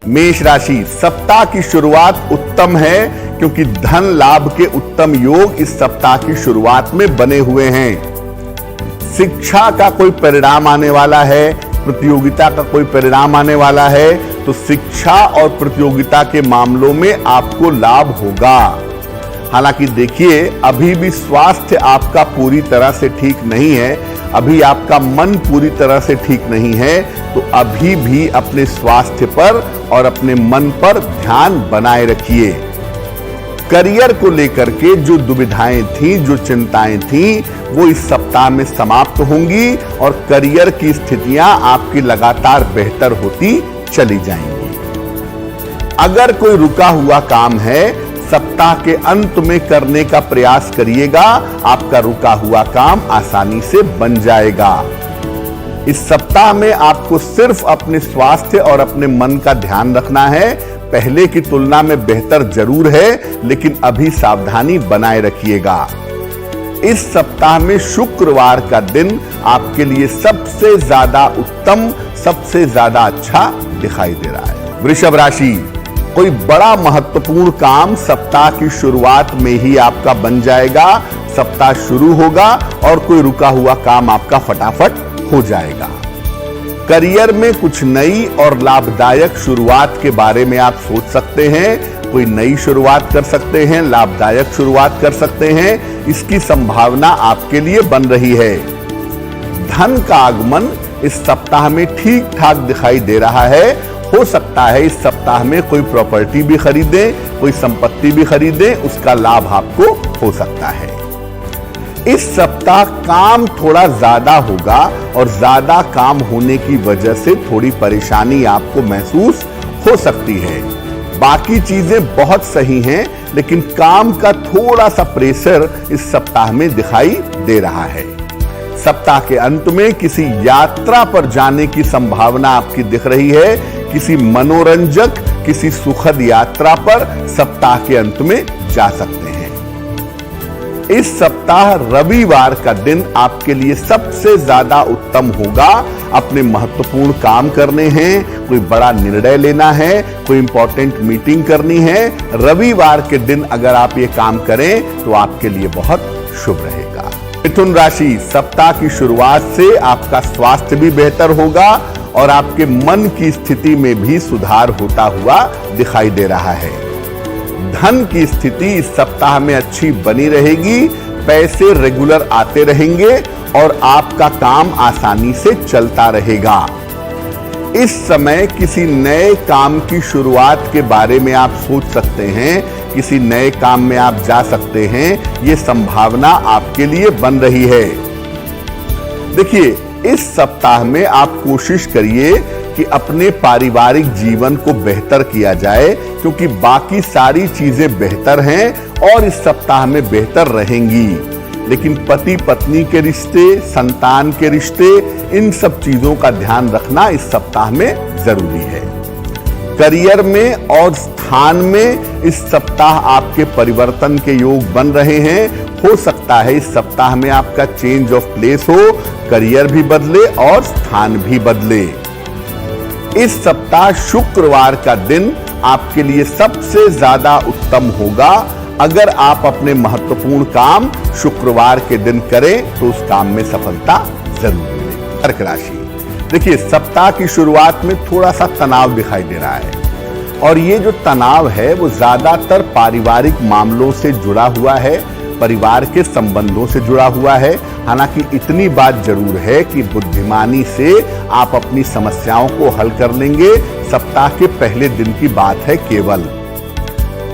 मेष राशि, सप्ताह की शुरुआत उत्तम है क्योंकि धन लाभ के उत्तम योग इस सप्ताह की शुरुआत में बने हुए हैं। शिक्षा का कोई परिणाम आने वाला है, प्रतियोगिता का कोई परिणाम आने वाला है, तो शिक्षा और प्रतियोगिता के मामलों में आपको लाभ होगा। हालांकि देखिए, अभी भी स्वास्थ्य आपका पूरी तरह से ठीक नहीं है, अभी आपका मन पूरी तरह से ठीक नहीं है, तो अभी भी अपने स्वास्थ्य पर और अपने मन पर ध्यान बनाए रखिए। करियर को लेकर के जो दुविधाएं थी, जो चिंताएं थी, वो इस सप्ताह में समाप्त होंगी और करियर की स्थितियां आपकी लगातार बेहतर होती चली जाएंगी। अगर कोई रुका हुआ काम है, सप्ताह के अंत में करने का प्रयास करिएगा, आपका रुका हुआ काम आसानी से बन जाएगा। इस सप्ताह में आपको सिर्फ अपने स्वास्थ्य और अपने मन का ध्यान रखना है। पहले की तुलना में बेहतर जरूर है, लेकिन अभी सावधानी बनाए रखिएगा। इस सप्ताह में शुक्रवार का दिन आपके लिए सबसे ज्यादा उत्तम, सबसे ज्यादा अच्छा दिखाई दे रहा है। वृषभ राशि, कोई बड़ा महत्वपूर्ण काम सप्ताह की शुरुआत में ही आपका बन जाएगा। सप्ताह शुरू होगा और कोई रुका हुआ काम आपका फटाफट हो जाएगा। करियर में कुछ नई और लाभदायक शुरुआत के बारे में आप सोच सकते हैं। कोई नई शुरुआत कर सकते हैं, लाभदायक शुरुआत कर सकते हैं, इसकी संभावना आपके लिए बन रही है। धन का आगमन इस सप्ताह में ठीक ठाक दिखाई दे रहा है। हो सकता है इस सप्ताह में कोई प्रॉपर्टी भी खरीदें, कोई संपत्ति भी खरीदें, उसका लाभ आपको हो सकता है। इस सप्ताह काम थोड़ा ज्यादा होगा और ज्यादा काम होने की वजह से थोड़ी परेशानी आपको महसूस हो सकती है। बाकी चीजें बहुत सही हैं, लेकिन काम का थोड़ा सा प्रेशर इस सप्ताह में दिखाई दे रहा है। सप्ताह के अंत में किसी यात्रा पर जाने की संभावना आपकी दिख रही है। किसी मनोरंजक, किसी सुखद यात्रा पर सप्ताह के अंत में जा सकते हैं। इस सप्ताह रविवार का दिन आपके लिए सबसे ज्यादा उत्तम होगा। अपने महत्वपूर्ण काम करने हैं, कोई बड़ा निर्णय लेना है, कोई इंपॉर्टेंट मीटिंग करनी है, रविवार के दिन अगर आप ये काम करें तो आपके लिए बहुत शुभ रहेगा। मिथुन राशि, सप्ताह की शुरुआत से आपका स्वास्थ्य भी बेहतर होगा और आपके मन की स्थिति में भी सुधार होता हुआ दिखाई दे रहा है। धन की स्थिति इस सप्ताह में अच्छी बनी रहेगी, पैसे रेगुलर आते रहेंगे और आपका काम आसानी से चलता रहेगा। इस समय किसी नए काम की शुरुआत के बारे में आप सोच सकते हैं, किसी नए काम में आप जा सकते हैं, ये संभावना आपके लिए बन रही है। देखिए, इस सप्ताह में आप कोशिश करिए कि अपने पारिवारिक जीवन को बेहतर किया जाए, क्योंकि बाकी सारी चीजें बेहतर हैं और इस सप्ताह में बेहतर रहेंगी। लेकिन पति पत्नी के रिश्ते, संतान के रिश्ते, इन सब चीजों का ध्यान रखना इस सप्ताह में जरूरी है। करियर में और स्थान में इस सप्ताह आपके परिवर्तन के योग बन रहे हैं। हो सकता है इस सप्ताह में आपका चेंज ऑफ प्लेस हो, करियर भी बदले और स्थान भी बदले। इस सप्ताह शुक्रवार का दिन आपके लिए सबसे ज्यादा उत्तम होगा। अगर आप अपने महत्वपूर्ण काम शुक्रवार के दिन करें तो उस काम में सफलता जरूर मिलेगी। कर्क राशि, देखिए, सप्ताह की शुरुआत में थोड़ा सा तनाव दिखाई दे रहा है और ये जो तनाव है वो ज्यादातर पारिवारिक मामलों से जुड़ा हुआ है, परिवार के संबंधों से जुड़ा हुआ है। हालांकि इतनी बात जरूर है कि बुद्धिमानी से आप अपनी समस्याओं को हल कर लेंगे। सप्ताह के पहले दिन की बात है केवल।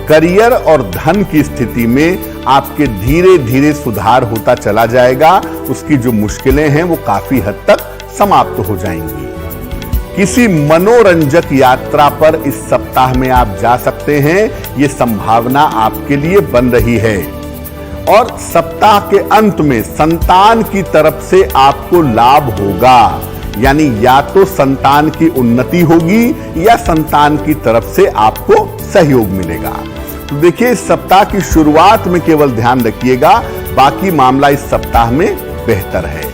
करियर और धन की स्थिति में आपके धीरे धीरे सुधार होता चला जाएगा। उसकी जो मुश्किलें हैं वो काफी हद तक समाप्त हो जाएंगी। किसी मनोरंजक यात्रा पर इस सप्ताह में आप जा सकते हैं, ये संभावना आपके लिए बन रही है। और सप्ताह के अंत में संतान की तरफ से आपको लाभ होगा, यानी या तो संतान की उन्नति होगी या संतान की तरफ से आपको सहयोग मिलेगा। तो देखिए, इस सप्ताह की शुरुआत में केवल ध्यान रखिएगा, बाकी मामला इस सप्ताह में बेहतर है।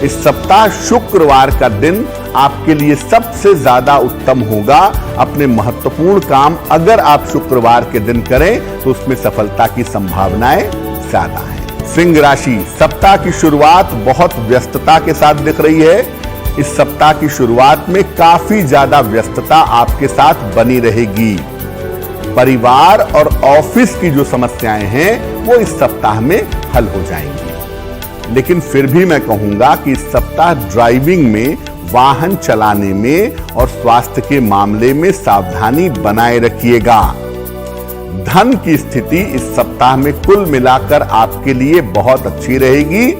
इस सप्ताह शुक्रवार का दिन आपके लिए सबसे ज्यादा उत्तम होगा। अपने महत्वपूर्ण काम अगर आप शुक्रवार के दिन करें तो उसमें सफलता की संभावनाएं ज्यादा हैं। सिंह राशि, सप्ताह की शुरुआत बहुत व्यस्तता के साथ दिख रही है। इस सप्ताह की शुरुआत में काफी ज्यादा व्यस्तता आपके साथ बनी रहेगी। परिवार और ऑफिस की जो समस्याएं हैं वो इस सप्ताह में हल हो जाएंगी। लेकिन फिर भी मैं कहूंगा कि इस सप्ताह ड्राइविंग में, वाहन चलाने में और स्वास्थ्य के मामले में सावधानी बनाए रखिएगा। धन की स्थिति इस सप्ताह में कुल मिलाकर आपके लिए बहुत अच्छी रहेगी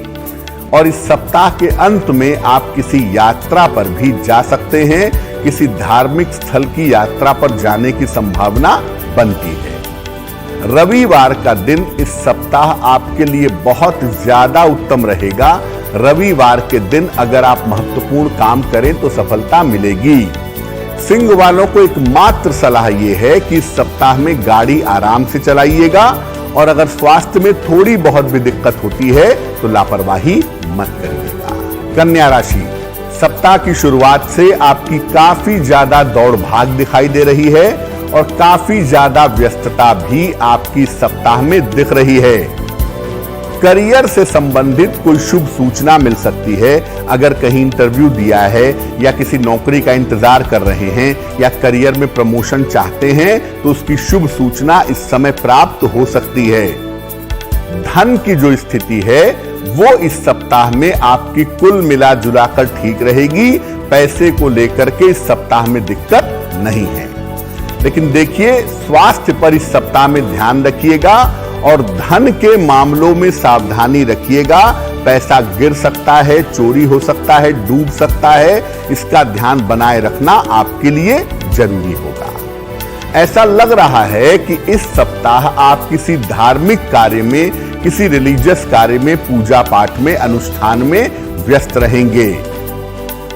और इस सप्ताह के अंत में आप किसी यात्रा पर भी जा सकते हैं। किसी धार्मिक स्थल की यात्रा पर जाने की संभावना बनती है। रविवार का दिन इस सप्ताह आपके लिए बहुत ज्यादा उत्तम रहेगा। रविवार के दिन अगर आप महत्वपूर्ण काम करें तो सफलता मिलेगी। सिंह वालों को एकमात्र सलाह यह है कि इस सप्ताह में गाड़ी आराम से चलाइएगा और अगर स्वास्थ्य में थोड़ी बहुत भी दिक्कत होती है तो लापरवाही मत करिएगा। कन्या राशि, सप्ताह की शुरुआत से आपकी काफी ज्यादा दौड़ भाग दिखाई दे रही है और काफी ज्यादा व्यस्तता भी आपकी सप्ताह में दिख रही है। करियर से संबंधित कोई शुभ सूचना मिल सकती है। अगर कहीं इंटरव्यू दिया है या किसी नौकरी का इंतजार कर रहे हैं या करियर में प्रमोशन चाहते हैं तो उसकी शुभ सूचना इस समय प्राप्त हो सकती है। धन की जो स्थिति है वो इस सप्ताह में आपकी कुल मिला जुलाकर ठीक रहेगी। पैसे को लेकर के इस सप्ताह में दिक्कत नहीं है। लेकिन देखिए, स्वास्थ्य पर इस सप्ताह में ध्यान रखिएगा और धन के मामलों में सावधानी रखिएगा। पैसा गिर सकता है, चोरी हो सकता है, डूब सकता है। इसका ध्यान बनाए रखना आपके लिए जरूरी होगा। ऐसा लग रहा है कि इस सप्ताह आप किसी धार्मिक कार्य में, किसी रिलीजियस कार्य में, पूजा पाठ में, अनुष्ठान में व्यस्त रहेंगे।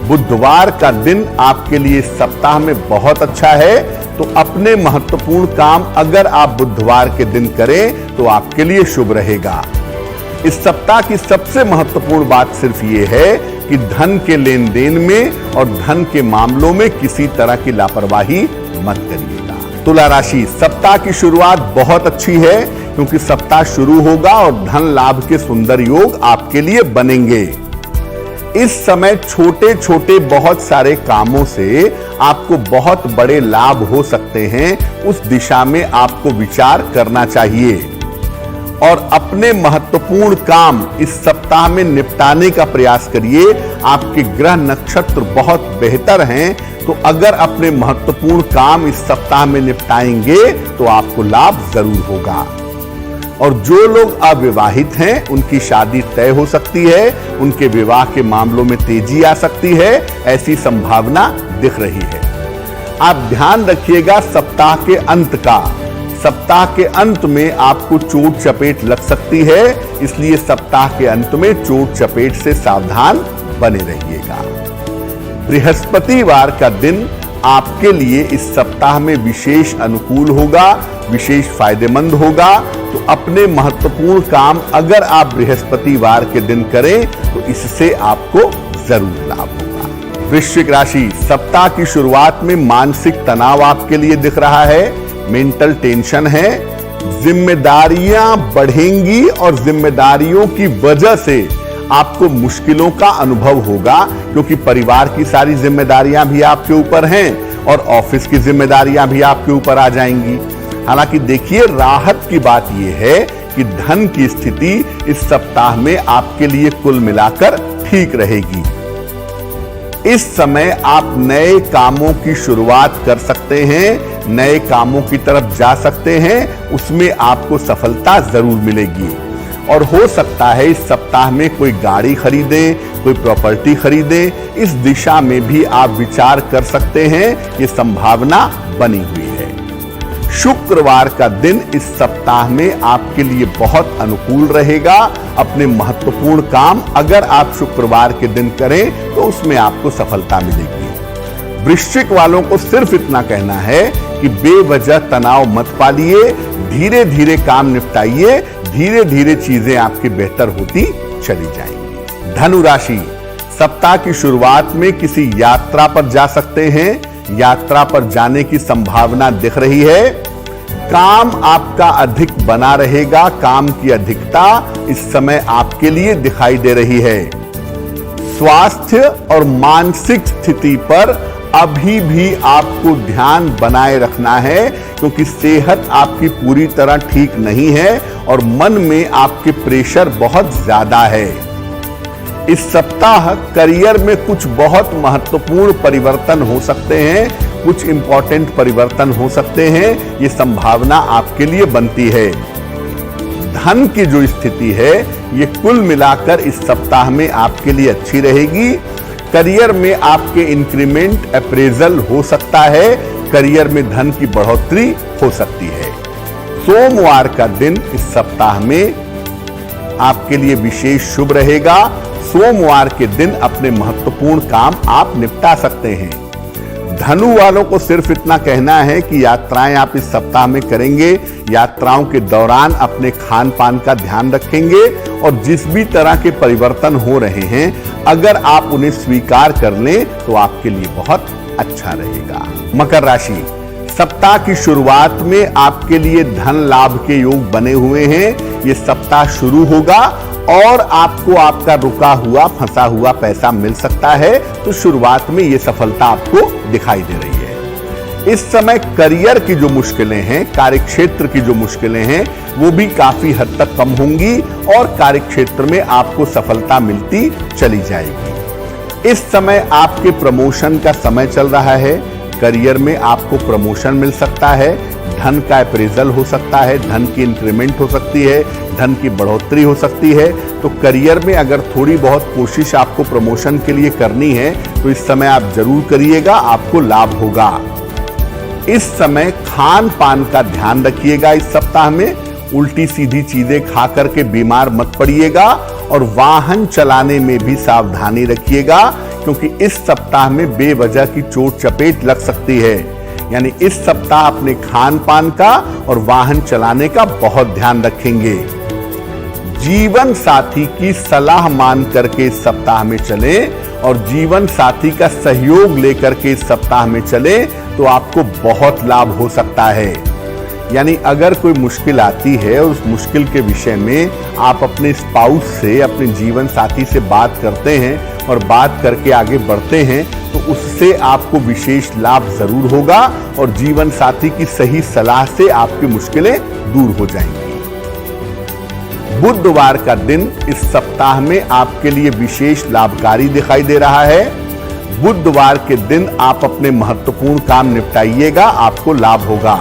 बुधवार का दिन आपके लिए इस सप्ताह में बहुत अच्छा है, तो अपने महत्वपूर्ण काम अगर आप बुधवार के दिन करें तो आपके लिए शुभ रहेगा। इस सप्ताह की सबसे महत्वपूर्ण बात सिर्फ ये है कि धन के लेन देन में और धन के मामलों में किसी तरह की लापरवाही मत करिएगा। तुला राशि, सप्ताह की शुरुआत बहुत अच्छी है क्योंकि सप्ताह शुरू होगा और धन लाभ के सुंदर योग आपके लिए बनेंगे। इस समय छोटे छोटे बहुत सारे कामों से आपको बहुत बड़े लाभ हो सकते हैं। उस दिशा में आपको विचार करना चाहिए और अपने महत्वपूर्ण काम इस सप्ताह में निपटाने का प्रयास करिए। आपके ग्रह नक्षत्र बहुत बेहतर हैं, तो अगर अपने महत्वपूर्ण काम इस सप्ताह में निपटाएंगे तो आपको लाभ जरूर होगा। और जो लोग अविवाहित हैं उनकी शादी तय हो सकती है, उनके विवाह के मामलों में तेजी आ सकती है, ऐसी संभावना दिख रही है। आप ध्यान रखिएगा सप्ताह के अंत का। सप्ताह के अंत में आपको चोट चपेट लग सकती है, इसलिए सप्ताह के अंत में चोट चपेट से सावधान बने रहिएगा। बृहस्पतिवार का दिन आपके लिए इस सप्ताह में विशेष अनुकूल होगा, विशेष फायदेमंद होगा। तो अपने महत्वपूर्ण काम अगर आप बृहस्पतिवार के दिन करें तो इससे आपको जरूर लाभ होगा। वृश्चिक राशि, सप्ताह की शुरुआत में मानसिक तनाव आपके लिए दिख रहा है, मेंटल टेंशन है। जिम्मेदारियां बढ़ेंगी और जिम्मेदारियों की वजह से आपको मुश्किलों का अनुभव होगा, क्योंकि परिवार की सारी जिम्मेदारियां भी आपके ऊपर हैं और ऑफिस की जिम्मेदारियां भी आपके ऊपर आ जाएंगी। हालांकि देखिए, राहत की बात यह है कि धन की स्थिति इस सप्ताह में आपके लिए कुल मिलाकर ठीक रहेगी। इस समय आप नए कामों की शुरुआत कर सकते हैं, नए कामों की तरफ जा सकते हैं, उसमें आपको सफलता जरूर मिलेगी। और हो सकता है इस सप्ताह में कोई गाड़ी खरीदें, कोई प्रॉपर्टी खरीदें। इस दिशा में भी आप विचार कर सकते हैं, ये संभावना बनी हुई है। शुक्रवार का दिन इस सप्ताह में आपके लिए बहुत अनुकूल रहेगा। अपने महत्वपूर्ण काम अगर आप शुक्रवार के दिन करें तो उसमें आपको सफलता मिलेगी। वृश्चिक वालों को सिर्फ इतना कहना है कि बेवजह तनाव मत पालिए, धीरे धीरे काम निपटाइए, धीरे धीरे चीजें आपकी बेहतर होती चली जाएंगी। धनु राशि, सप्ताह की शुरुआत में किसी यात्रा पर जा सकते हैं। यात्रा पर जाने की संभावना दिख रही है। काम आपका अधिक बना रहेगा। काम की अधिकता इस समय आपके लिए दिखाई दे रही है। स्वास्थ्य और मानसिक स्थिति पर अभी भी आपको ध्यान बनाए रखना है, क्योंकि सेहत आपकी पूरी तरह ठीक नहीं है और मन में आपके प्रेशर बहुत ज्यादा है। इस सप्ताह करियर में कुछ बहुत महत्वपूर्ण परिवर्तन हो सकते हैं, कुछ इंपॉर्टेंट परिवर्तन हो सकते हैं, ये संभावना आपके लिए बनती है। धन की जो स्थिति है ये कुल मिलाकर इस सप्ताह में आपके लिए अच्छी रहेगी। करियर में आपके इंक्रीमेंट अप्रेजल हो सकता है। करियर में धन की बढ़ोतरी हो सकती है। सोमवार का दिन इस सप्ताह में आपके लिए विशेष शुभ रहेगा। सोमवार के दिन अपने महत्वपूर्ण काम आप निपटा सकते हैं। धनु वालों को सिर्फ इतना कहना है कि यात्राएं आप इस सप्ताह में करेंगे। यात्राओं के दौरान अपने खान पान का ध्यान रखेंगे और जिस भी तरह के परिवर्तन हो रहे हैं, अगर आप उन्हें स्वीकार कर लें तो आपके लिए बहुत अच्छा रहेगा। मकर राशि, सप्ताह की शुरुआत में आपके लिए धन लाभ के योग बने हुए हैं। ये सप्ताह शुरू होगा और आपको आपका रुका हुआ फंसा हुआ पैसा मिल सकता है, तो शुरुआत में ये सफलता आपको दिखाई दे रही है। इस समय करियर की जो मुश्किलें हैं, कार्यक्षेत्र की जो मुश्किलें हैं, वो भी काफी हद तक कम होंगी और कार्यक्षेत्र में आपको सफलता मिलती चली जाएगी। इस समय आपके प्रमोशन का समय चल रहा है। करियर में आपको प्रमोशन मिल सकता है। धन का अप्रेजल हो सकता है। धन की इंक्रीमेंट हो सकती है। धन की बढ़ोतरी हो सकती है। तो करियर में अगर थोड़ी बहुत कोशिश आपको प्रमोशन के लिए करनी है तो इस समय आप जरूर करिएगा, आपको लाभ होगा। इस समय खान पान का ध्यान रखिएगा। इस सप्ताह में उल्टी सीधी चीजें खा करके बीमार मत पड़िएगा और वाहन चलाने में भी सावधानी रखिएगा, क्योंकि इस सप्ताह में बेवजह की चोट चपेट लग सकती है। यानी इस सप्ताह अपने खान पान का और वाहन चलाने का बहुत ध्यान रखेंगे। जीवन साथी की सलाह मान करके इस सप्ताह में चलें और जीवन साथी का सहयोग लेकर के इस सप्ताह में चलें तो आपको बहुत लाभ हो सकता है। यानी अगर कोई मुश्किल आती है, उस मुश्किल के विषय में आप अपने स्पाउस से, अपने जीवन साथी से बात करते हैं और बात करके आगे बढ़ते हैं, तो उससे आपको विशेष लाभ जरूर होगा और जीवन साथी की सही सलाह से आपकी मुश्किलें दूर हो जाएंगी। बुधवार का दिन इस सप्ताह में आपके लिए विशेष लाभकारी दिखाई दे रहा है। बुधवार के दिन आप अपने महत्वपूर्ण काम निपटाइएगा, आपको लाभ होगा।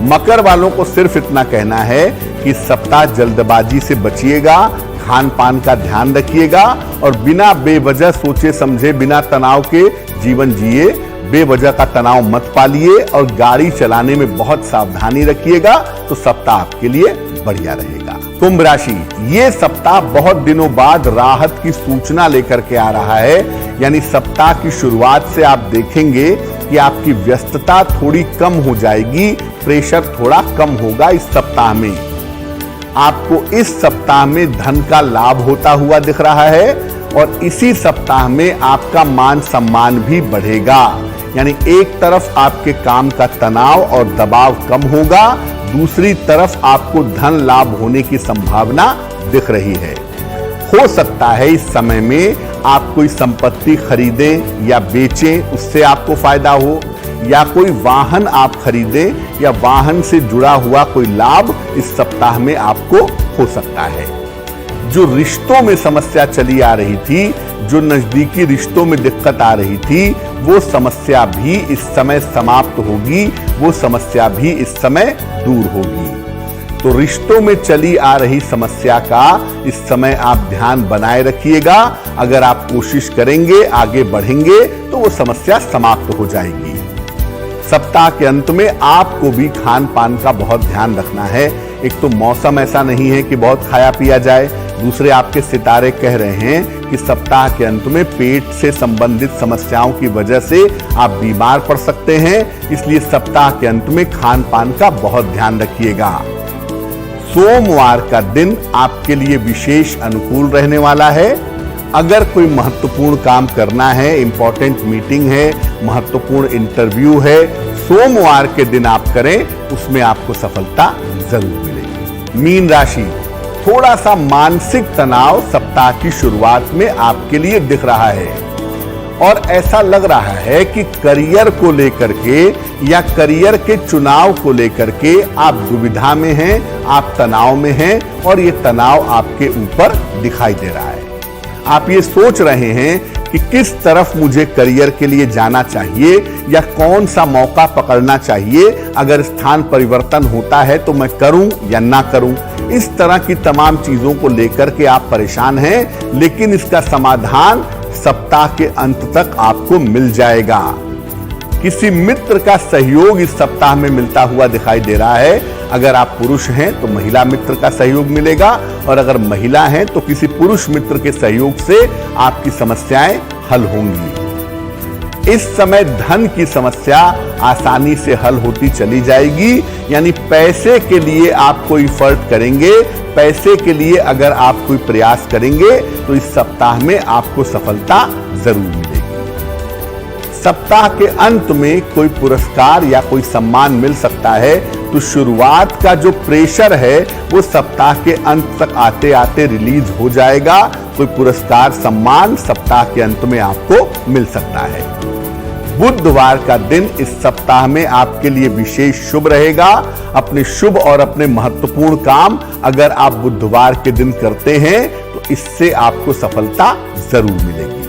मकर वालों को सिर्फ इतना कहना है कि सप्ताह जल्दबाजी से बचिएगा, खान पान का ध्यान रखिएगा और बिना बेवजह सोचे समझे, बिना तनाव के जीवन जिए। बेवजह का तनाव मत पालिए और गाड़ी चलाने में बहुत सावधानी रखिएगा, तो सप्ताह आपके लिए बढ़िया रहेगा। कुंभ राशि, ये सप्ताह बहुत दिनों बाद राहत की सूचना लेकर के आ रहा है। यानी सप्ताह की शुरुआत से आप देखेंगे कि आपकी व्यस्तता थोड़ी कम हो जाएगी, प्रेशर थोड़ा कम होगा। इस सप्ताह में आपको इस सप्ताह में धन का लाभ होता हुआ दिख रहा है और इसी सप्ताह में आपका मान सम्मान भी बढ़ेगा। यानी एक तरफ आपके काम का तनाव और दबाव कम होगा, दूसरी तरफ आपको धन लाभ होने की संभावना दिख रही है। हो सकता है इस समय में आप कोई संपत्ति खरीदें या बेचें, उससे आपको फायदा हो, या कोई वाहन आप खरीदें या वाहन से जुड़ा हुआ कोई लाभ इस सप्ताह में आपको हो सकता है। जो रिश्तों में समस्या चली आ रही थी, जो नजदीकी रिश्तों में दिक्कत आ रही थी, वो समस्या भी इस समय समाप्त होगी, वो समस्या भी इस समय दूर होगी। तो रिश्तों में चली आ रही समस्या का इस समय आप ध्यान बनाए रखिएगा। अगर आप कोशिश करेंगे, आगे बढ़ेंगे, तो वो समस्या समाप्त हो जाएगी। सप्ताह के अंत में आपको भी खान पान का बहुत ध्यान रखना है। एक तो मौसम ऐसा नहीं है कि बहुत खाया पिया जाए, दूसरे आपके सितारे कह रहे हैं कि सप्ताह के अंत में पेट से संबंधित समस्याओं की वजह से आप बीमार पड़ सकते हैं, इसलिए सप्ताह के अंत में खान पान का बहुत ध्यान रखिएगा। सोमवार का दिन आपके लिए विशेष अनुकूल रहने वाला है। अगर कोई महत्वपूर्ण काम करना है, इंपॉर्टेंट मीटिंग है, महत्वपूर्ण इंटरव्यू है, सोमवार के दिन आप करें, उसमें आपको सफलता जरूर मिलेगी। मीन राशि, थोड़ा सा मानसिक तनाव सप्ताह की शुरुआत में आपके लिए दिख रहा है और ऐसा लग रहा है कि करियर को लेकर के या करियर के चुनाव को लेकर के आप दुविधा में हैं, आप तनाव में हैं और ये तनाव आपके ऊपर दिखाई दे रहा है। आप ये सोच रहे हैं कि किस तरफ मुझे करियर के लिए जाना चाहिए या कौन सा मौका पकड़ना चाहिए, अगर स्थान परिवर्तन होता है तो मैं करूं या ना करूं। इस तरह की तमाम चीजों को लेकर के आप परेशान हैं, लेकिन इसका समाधान सप्ताह के अंत तक आपको मिल जाएगा। किसी मित्र का सहयोग इस सप्ताह में मिलता हुआ दिखाई दे रहा है। अगर आप पुरुष हैं तो महिला मित्र का सहयोग मिलेगा और अगर महिला हैं तो किसी पुरुष मित्र के सहयोग से आपकी समस्याएं हल होंगी। इस समय धन की समस्या आसानी से हल होती चली जाएगी, यानी पैसे के लिए आप कोई एफर्ट करेंगे, पैसे के लिए अगर आप कोई प्रयास करेंगे तो इस सप्ताह में आपको सफलता जरूर मिलेगी। सप्ताह के अंत में कोई पुरस्कार या कोई सम्मान मिल सकता है, तो शुरुआत का जो प्रेशर है वो सप्ताह के अंत तक आते आते रिलीज हो जाएगा। कोई पुरस्कार सम्मान सप्ताह के अंत में आपको मिल सकता है। बुधवार का दिन इस सप्ताह में आपके लिए विशेष शुभ रहेगा। अपने शुभ और अपने महत्वपूर्ण काम अगर आप बुधवार के दिन करते हैं तो इससे आपको सफलता जरूर मिलेगी।